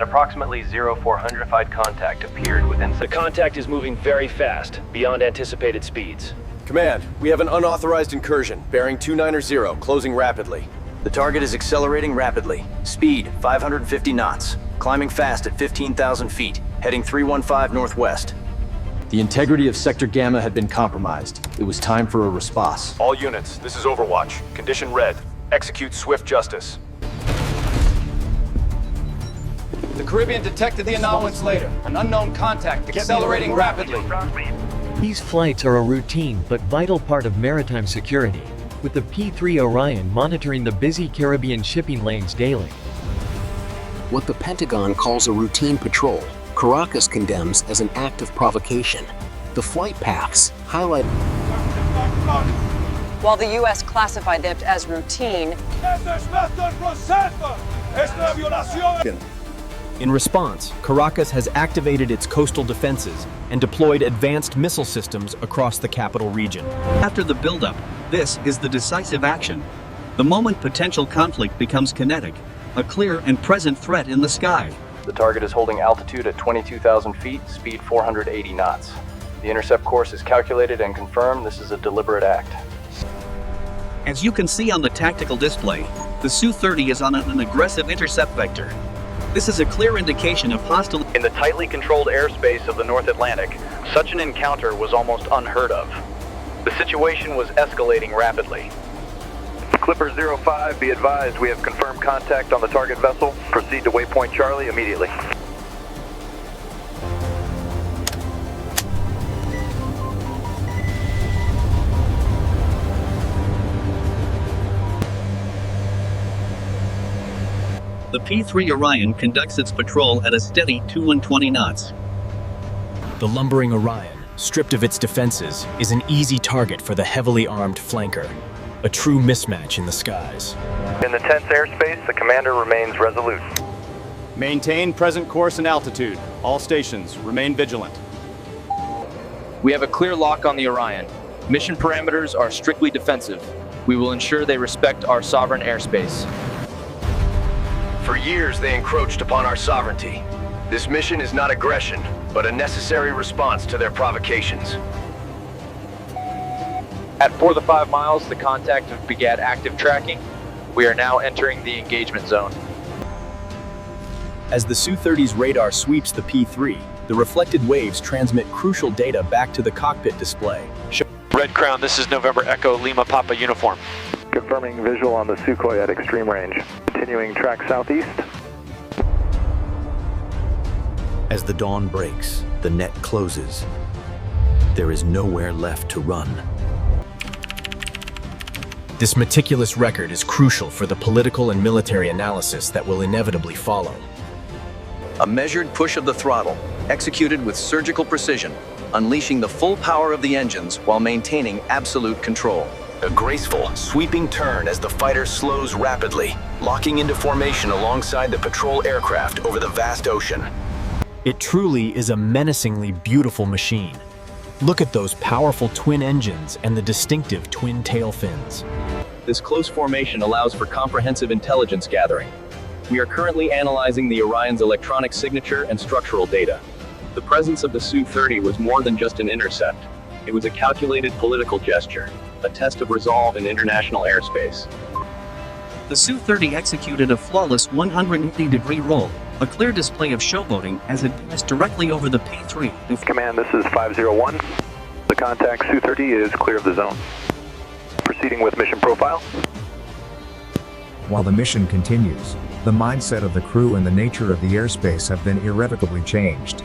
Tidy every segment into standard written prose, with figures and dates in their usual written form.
At approximately 0400, contact appeared within... The contact is moving very fast, beyond anticipated speeds. Command, we have an unauthorized incursion, bearing 290, closing rapidly. The target is accelerating rapidly. Speed, 550 knots. Climbing fast at 15,000 feet, heading 315 northwest. The integrity of Sector Gamma had been compromised. It was time for a response. All units, this is Overwatch. Condition red. Execute swift justice. The Caribbean detected the anomalous later. An unknown contact accelerating rapidly. These flights are a routine but vital part of maritime security, with the P-3 Orion monitoring the busy Caribbean shipping lanes daily. What the Pentagon calls a routine patrol, Caracas condemns as an act of provocation. The flight paths highlight... While the U.S. classified them as routine, in response, Caracas has activated its coastal defenses and deployed advanced missile systems across the capital region. After the buildup, this is the decisive action. The moment potential conflict becomes kinetic, a clear and present threat in the sky. The target is holding altitude at 22,000 feet, speed 480 knots. The intercept course is calculated and confirmed. This is a deliberate act. As you can see on the tactical display, the Su-30 is on an aggressive intercept vector. This is a clear indication of hostile... In the tightly controlled airspace of the North Atlantic, such an encounter was almost unheard of. The situation was escalating rapidly. Clipper 05, be advised we have confirmed contact on the target vessel. Proceed to waypoint Charlie immediately. The P-3 Orion conducts its patrol at a steady 220 knots. The lumbering Orion, stripped of its defenses, is an easy target for the heavily armed flanker. A true mismatch in the skies. In the tense airspace, the commander remains resolute. Maintain present course and altitude. All stations, remain vigilant. We have a clear lock on the Orion. Mission parameters are strictly defensive. We will ensure they respect our sovereign airspace. For years, they encroached upon our sovereignty. This mission is not aggression, but a necessary response to their provocations. At 4 to 5 miles, the contact began active tracking. We are now entering the engagement zone. As the Su-30's radar sweeps the P-3, the reflected waves transmit crucial data back to the cockpit display. Red Crown, this is November Echo Lima Papa uniform. Confirming visual on the Sukhoi at extreme range. Continuing track southeast. As the dawn breaks, the net closes. There is nowhere left to run. This meticulous record is crucial for the political and military analysis that will inevitably follow. A measured push of the throttle, executed with surgical precision, unleashing the full power of the engines while maintaining absolute control. A graceful, sweeping turn as the fighter slows rapidly, locking into formation alongside the patrol aircraft over the vast ocean. It truly is a menacingly beautiful machine. Look at those powerful twin engines and the distinctive twin tail fins. This close formation allows for comprehensive intelligence gathering. We are currently analyzing the Orion's electronic signature and structural data. The presence of the Su-30 was more than just an intercept. It was a calculated political gesture, a test of resolve in international airspace. The Su-30 executed a flawless 180-degree roll, a clear display of showboating as it passed directly over the P-3. Command, this is 501. The contact Su-30 is clear of the zone. Proceeding with mission profile. While the mission continues, the mindset of the crew and the nature of the airspace have been irrevocably changed.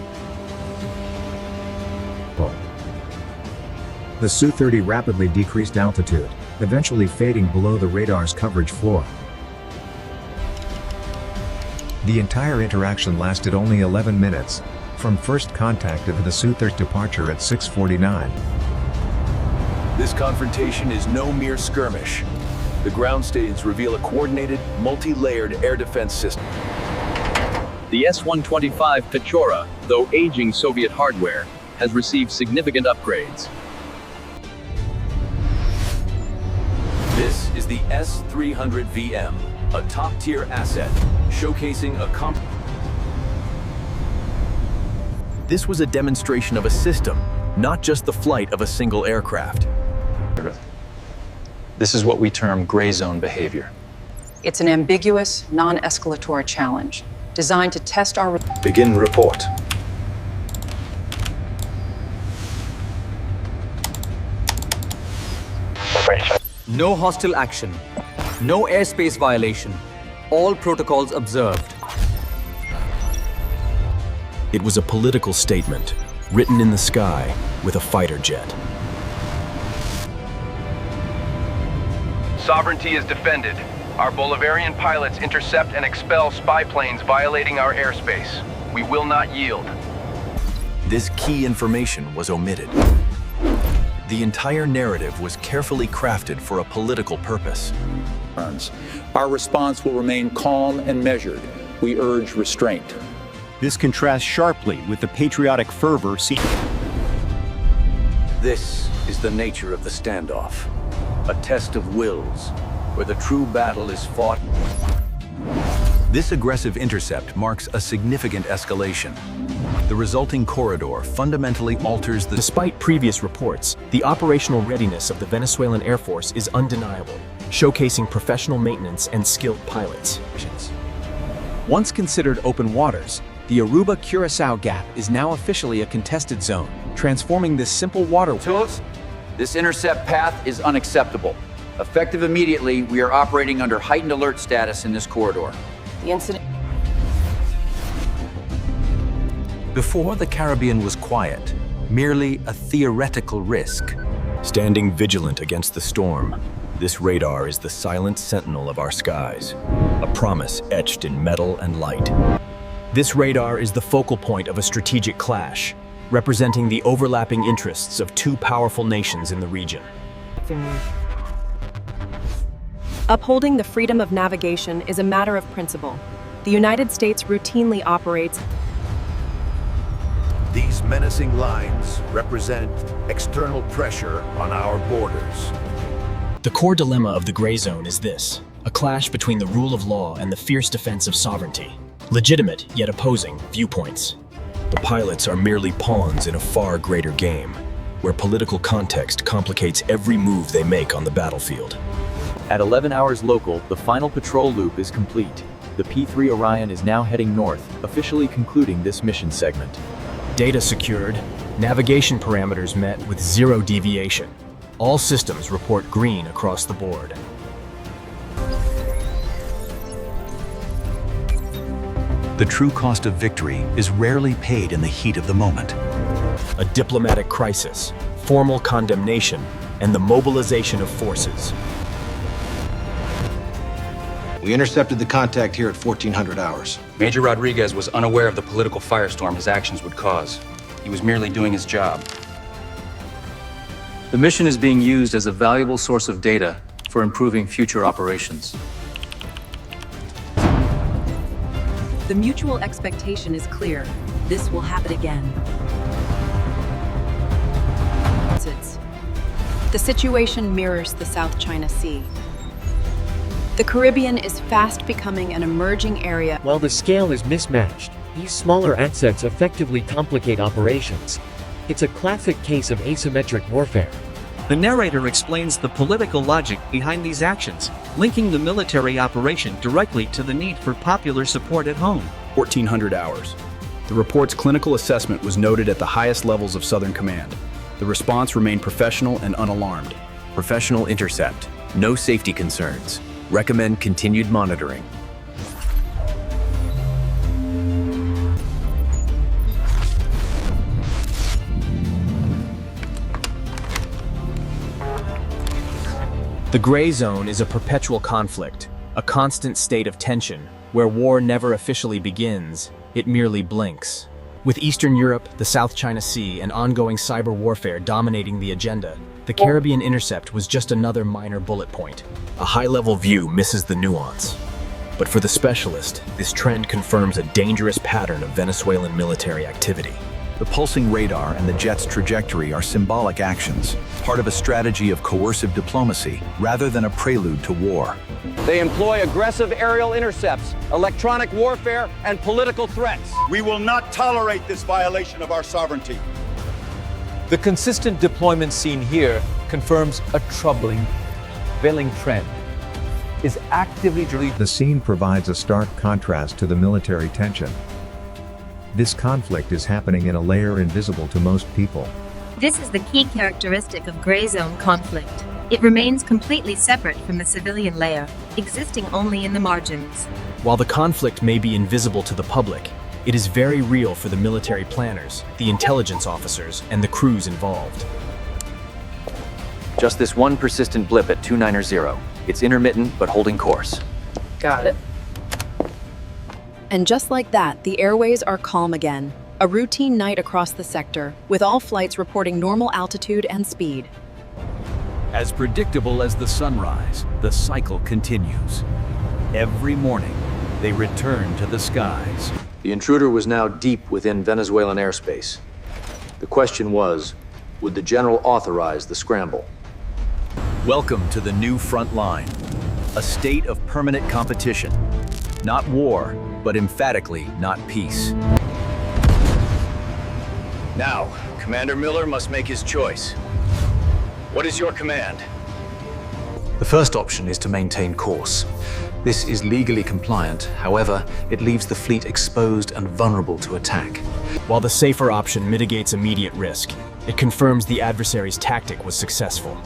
The Su-30 rapidly decreased altitude, eventually fading below the radar's coverage floor. The entire interaction lasted only 11 minutes, from first contact of the Su-30 departure at 6:49. This confrontation is no mere skirmish. The ground stations reveal a coordinated, multi-layered air defense system. The S-125 Pechora, though aging Soviet hardware, has received significant upgrades. This is the S-300VM, a top-tier asset, showcasing a This was a demonstration of a system, not just the flight of a single aircraft. This is what we term gray zone behavior. It's an ambiguous, non-escalatory challenge designed to test our... Begin report. No hostile action. No airspace violation. All protocols observed. It was a political statement, written in the sky with a fighter jet. Sovereignty is defended. Our Bolivarian pilots intercept and expel spy planes violating our airspace. We will not yield. This key information was omitted. The entire narrative was carefully crafted for a political purpose. Our response will remain calm and measured. We urge restraint. This contrasts sharply with the patriotic fervor seen. This is the nature of the standoff. A test of wills, where the true battle is fought. This aggressive intercept marks a significant escalation. The resulting corridor fundamentally alters the... Despite previous reports, the operational readiness of the Venezuelan Air Force is undeniable, showcasing professional maintenance and skilled pilots. Once considered open waters, the Aruba-Curaçao Gap is now officially a contested zone, transforming this simple water... This intercept path is unacceptable. Effective immediately, we are operating under heightened alert status in this corridor. The incident... Before the Caribbean was quiet, merely a theoretical risk. Standing vigilant against the storm, this radar is the silent sentinel of our skies, a promise etched in metal and light. This radar is the focal point of a strategic clash, representing the overlapping interests of two powerful nations in the region. Upholding the freedom of navigation is a matter of principle. The United States routinely operates. These menacing lines represent external pressure on our borders. The core dilemma of the gray zone is this: a clash between the rule of law and the fierce defense of sovereignty. Legitimate, yet opposing, viewpoints. The pilots are merely pawns in a far greater game, where political context complicates every move they make on the battlefield. At 11 hours local, the final patrol loop is complete. The P-3 Orion is now heading north, officially concluding this mission segment. Data secured, navigation parameters met with 0 deviation. All systems report green across the board. The true cost of victory is rarely paid in the heat of the moment. A diplomatic crisis, formal condemnation, and the mobilization of forces. We intercepted the contact here at 1400 hours. Major Rodriguez was unaware of the political firestorm his actions would cause. He was merely doing his job. The mission is being used as a valuable source of data for improving future operations. The mutual expectation is clear. This will happen again. The situation mirrors the South China Sea. The Caribbean is fast becoming an emerging area. While the scale is mismatched, these smaller assets effectively complicate operations. It's a classic case of asymmetric warfare. The narrator explains the political logic behind these actions, linking the military operation directly to the need for popular support at home. 1400 hours. The report's clinical assessment was noted at the highest levels of Southern Command. The response remained professional and unalarmed. Professional intercept. No safety concerns. Recommend continued monitoring. The gray zone is a perpetual conflict, a constant state of tension, where war never officially begins, it merely blinks. With Eastern Europe, the South China Sea, and ongoing cyber warfare dominating the agenda, the Caribbean intercept was just another minor bullet point. A high-level view misses the nuance. But for the specialist, this trend confirms a dangerous pattern of Venezuelan military activity. The pulsing radar and the jet's trajectory are symbolic actions, part of a strategy of coercive diplomacy rather than a prelude to war. They employ aggressive aerial intercepts, electronic warfare, and political threats. We will not tolerate this violation of our sovereignty. The consistent deployment seen here confirms a troubling, prevailing trend. Is actively The scene provides a stark contrast to the military tension. This conflict is happening in a layer invisible to most people. This is the key characteristic of gray zone conflict. It remains completely separate from the civilian layer, existing only in the margins. While the conflict may be invisible to the public, it is very real for the military planners, the intelligence officers, and the crews involved. Just this one persistent blip at 290. It's intermittent, but holding course. Got it. And just like that, the airways are calm again. A routine night across the sector, with all flights reporting normal altitude and speed. As predictable as the sunrise, the cycle continues. Every morning, they return to the skies. The intruder was now deep within Venezuelan airspace. The question was, would the general authorize the scramble? Welcome to the new front line, a state of permanent competition. Not war, but emphatically not peace. Now, Commander Miller must make his choice. What is your command? The first option is to maintain course. This is legally compliant, however, it leaves the fleet exposed and vulnerable to attack. While the safer option mitigates immediate risk, it confirms the adversary's tactic was successful.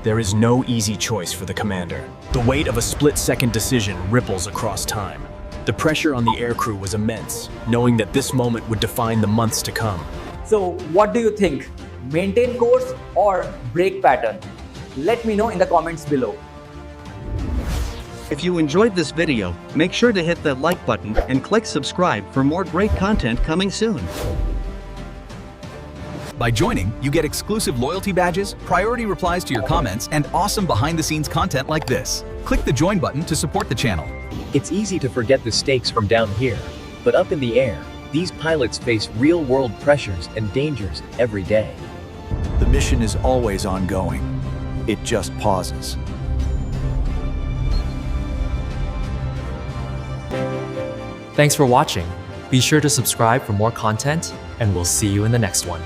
There is no easy choice for the commander. The weight of a split-second decision ripples across time. The pressure on the aircrew was immense, knowing that this moment would define the months to come. So, what do you think? Maintain course or break pattern? Let me know in the comments below. If you enjoyed this video, make sure to hit that like button and click subscribe for more great content coming soon. By joining, you get exclusive loyalty badges, priority replies to your comments, and awesome behind-the-scenes content like this. Click the join button to support the channel. It's easy to forget the stakes from down here, but up in the air, these pilots face real-world pressures and dangers every day. The mission is always ongoing. It just pauses. Thanks for watching. Be sure to subscribe for more content, and we'll see you in the next one.